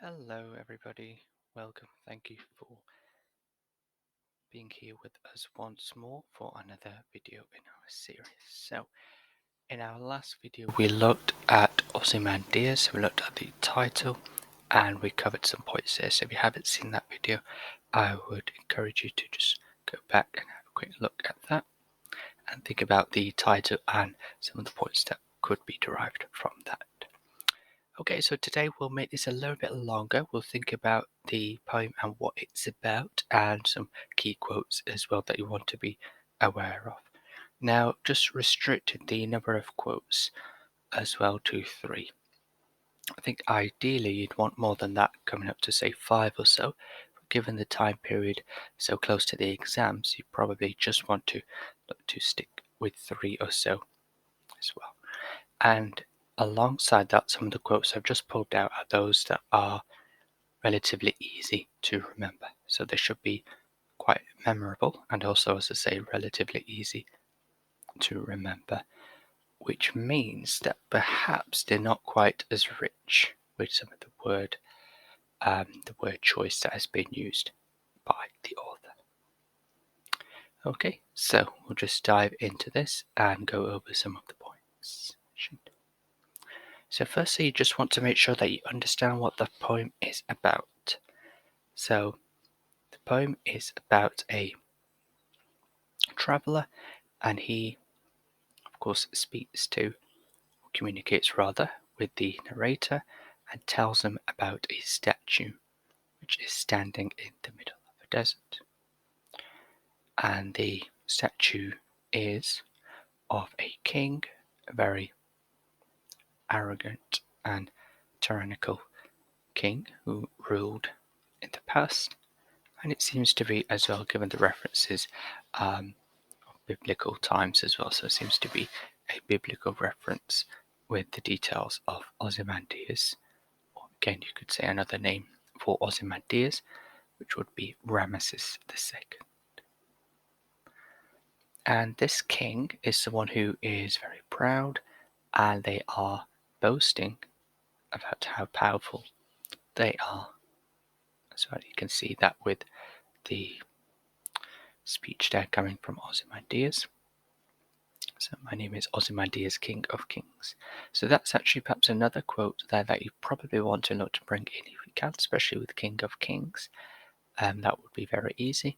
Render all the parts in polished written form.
Hello, everybody. Welcome. Thank you for being here with us once more for another video in our series. So, in our last video, we looked at Ozymandias, we looked at the title, and we covered some points there. So, if you haven't seen that video, I would encourage you to just go back and have a quick look at that and think about the title and some of the points that could be derived from that. Okay, so today we'll make this a little bit longer. We'll think about the poem and what it's about and some key quotes as well that you want to be aware of. Now, just restricted the number of quotes as well to 3. I think ideally you'd want more than that, coming up to say 5 or so. Given the time period so close to the exams, you probably just want to look to stick with 3 or so as well. And alongside that, some of the quotes I've just pulled out are those that are relatively easy to remember. So they should be quite memorable and also, as I say, relatively easy to remember, which means that perhaps they're not quite as rich with some of the word choice that has been used by the author. Okay, so we'll just dive into this and go over some of the points. So firstly, you just want to make sure that you understand what the poem is about. So the poem is about a traveller, and he, of course, speaks to, or communicates rather, with the narrator and tells him about a statue which is standing in the middle of a desert. And the statue is of a king, a very arrogant and tyrannical king who ruled in the past. And it seems to be, as well, given the references, of biblical times as well. So it seems to be a biblical reference with the details of Ozymandias. Or again, you could say another name for Ozymandias, which would be Ramesses II. And this king is the one who is very proud, and they are boasting about how powerful they are. So you can see that with the speech there coming from Ozymandias. So my name is Ozymandias, King of Kings. So that's actually perhaps another quote there that you probably want to look to bring in if you can, especially with King of Kings. That would be very easy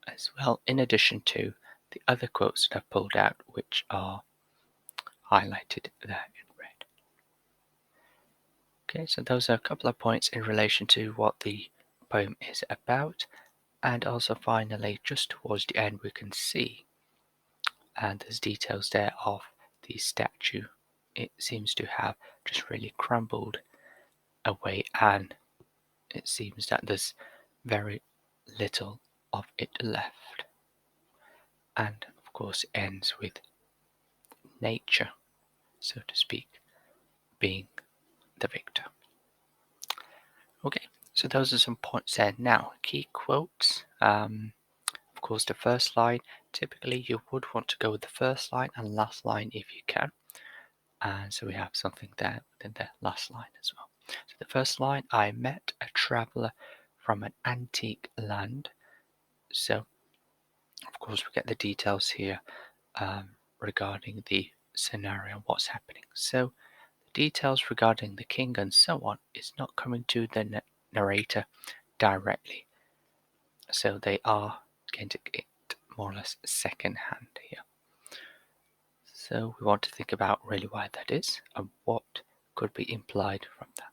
as well, in addition to the other quotes that I've pulled out, which are highlighted there in red. Okay, so those are a couple of points in relation to what the poem is about. And also finally, just towards the end, we can see, and there's details there of the statue. It seems to have just really crumbled away, and it seems that there's very little of it left. And of course, it ends with nature, so to speak, being the victor. Okay, so those are some points there. Now, key quotes. Of course, the first line, typically you would want to go with the first line and last line if you can. And so we have something there within the last line as well. So the first line, I met a traveller from an antique land. So, of course, we get the details here regarding the scenario, what's happening. So, the details regarding the king and so on is not coming to the narrator directly. So they are going to get more or less second hand here. So we want to think about really why that is and what could be implied from that.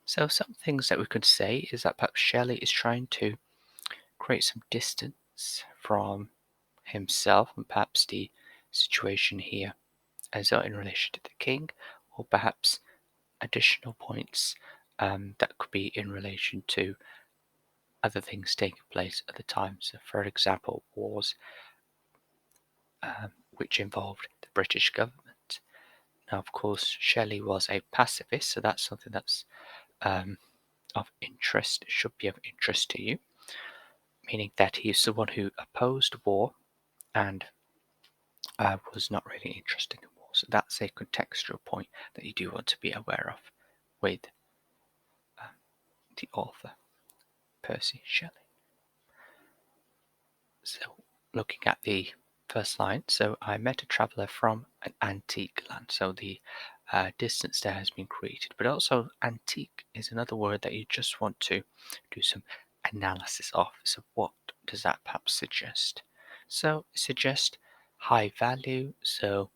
So some things that we could say is that perhaps Shelley is trying to create some distance from himself and perhaps the situation here as well in relation to the king, or perhaps additional points that could be in relation to other things taking place at the time. So for example, wars which involved the British government. Now, of course, Shelley was a pacifist, so that's something that's of interest, should be of interest to you, meaning that he's the one who opposed war and was not really interested in war. So that's a contextual point that you do want to be aware of with the author, Percy Shelley. So, looking at the first line, so I met a traveller from an antique land. So the distance there has been created, but also antique is another word that you just want to do some analysis of. So what does that perhaps suggest? So suggest high value. So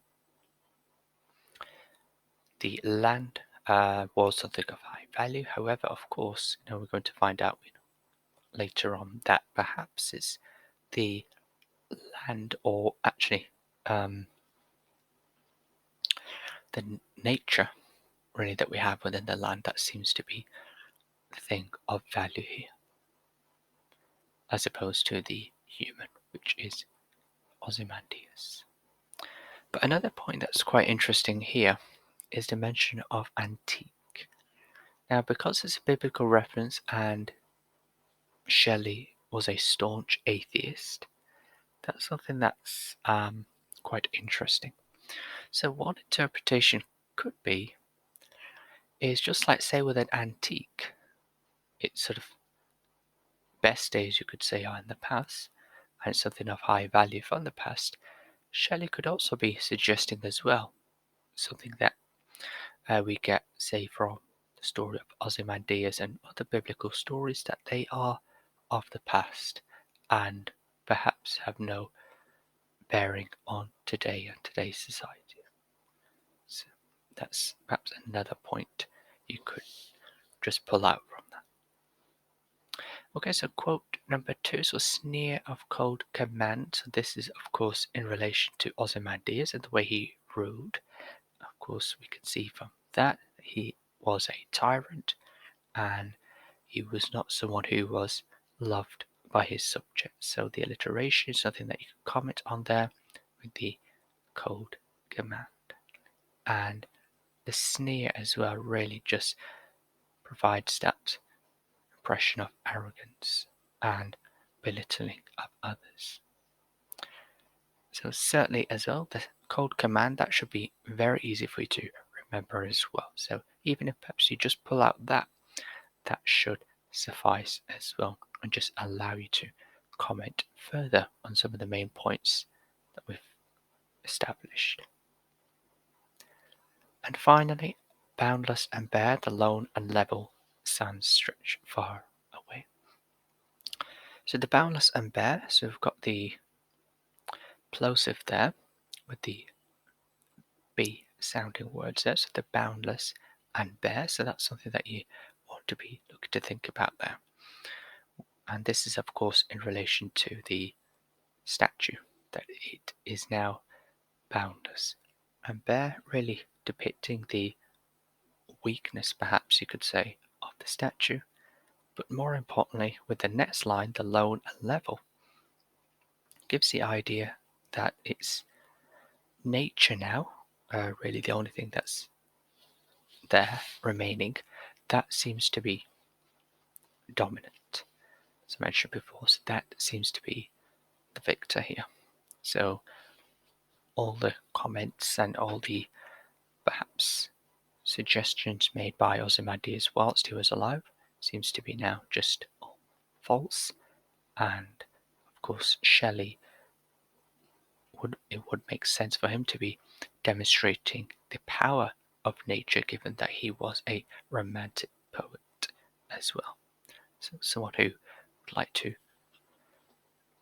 the land was something of high value. However, of course, we're going to find out later on that perhaps it's the land, or actually the nature really that we have within the land that seems to be the thing of value here, as opposed to the human, which is Ozymandias. But another point that's quite interesting here is the mention of antique. Now, because it's a biblical reference and Shelley was a staunch atheist, that's something that's quite interesting. So one interpretation could be is just like, say, with an antique, it's sort of best days, you could say, are in the past, and something of high value from the past. Shelley could also be suggesting as well something that we get, say, from the story of Ozymandias and other biblical stories, that they are of the past and perhaps have no bearing on today and today's society. So that's perhaps another point you could just pull out from that. Okay, so quote number 2, so sneer of cold command. So this is, of course, in relation to Ozymandias and the way he ruled. Of course, we can see from that he was a tyrant and he was not someone who was loved by his subjects. So the alliteration is something that you can comment on there with the cold command. And the sneer as well really just provides that impression of arrogance and belittling of others. So certainly as well, the cold command, that should be very easy for you to remember as well. So even if perhaps you just pull out that should suffice as well, and just allow you to comment further on some of the main points that we've established. And finally, boundless and bare, the lone and level sands stretch far away. So the boundless and bare, so we've got the plosive there with the B sounding words there, so the boundless and bare, so that's something that you want to be looking to think about there. And this is, of course, in relation to the statue, that it is now boundless and bare, really depicting the weakness, perhaps you could say, of the statue. But more importantly, with the next line, the lone and level, gives the idea that it's nature now, really the only thing that's there remaining, that seems to be dominant. As I mentioned before, so that seems to be the victor here. So all the comments and all the perhaps suggestions made by Ozymandias whilst he was alive seems to be now just all false. And of course, Shelley it would make sense for him to be demonstrating the power of nature, given that he was a romantic poet as well. So someone who would like to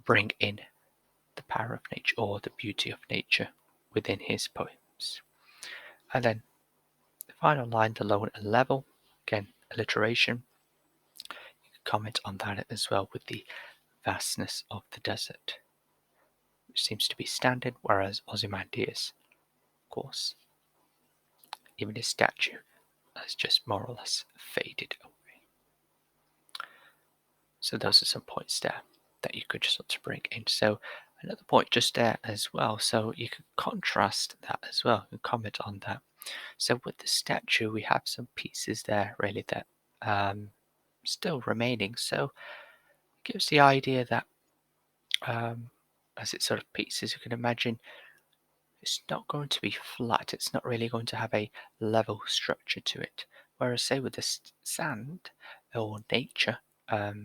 bring in the power of nature or the beauty of nature within his poems. And then the final line, the lone and level, again, alliteration. You can comment on that as well with the vastness of the desert, which seems to be standard, whereas Ozymandias, of course, even his statue has just more or less faded away. So those are some points there that you could just sort of bring in. So another point just there as well. So you could contrast that as well and comment on that. So with the statue, we have some pieces there really that still remaining. So it gives the idea that as it's sort of pieces, you can imagine it's not going to be flat. It's not really going to have a level structure to it. Whereas say with the sand, or nature, as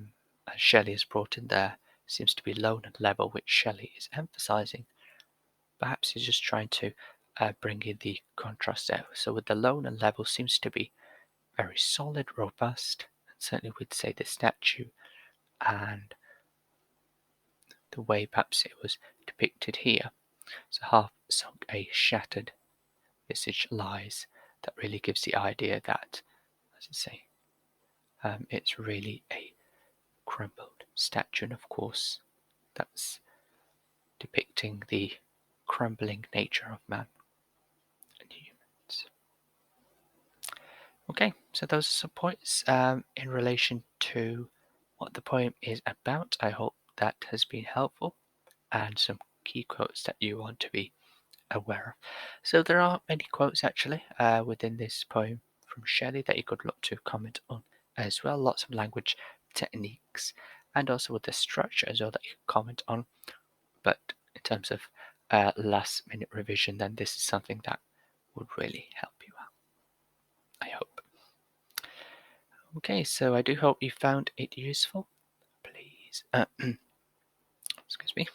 Shelley has brought in there, seems to be low and level, which Shelley is emphasizing. Perhaps he's just trying to bring in the contrast there. So with the low and level seems to be very solid, robust, and certainly we'd say the statue and the way perhaps it was depicted here. So half sunk, a shattered visage lies. That really gives the idea that, as I say, it's really a crumbled statue, and of course that's depicting the crumbling nature of man and humans. Okay, so those are some points in relation to what the poem is about. I hope that has been helpful, and some key quotes that you want to be aware of. So there are many quotes actually within this poem from Shelley that you could look to comment on as well. Lots of language techniques and also with the structure as well that you can comment on. But in terms of last minute revision, then this is something that would really help you out, I hope. Okay, so I do hope you found it useful. Please, excuse me,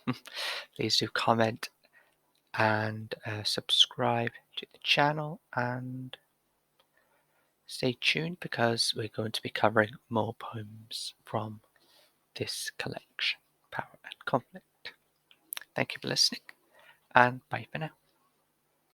please do comment and subscribe to the channel, and stay tuned because we're going to be covering more poems from this collection, Power and Conflict. Thank you for listening, and bye for now.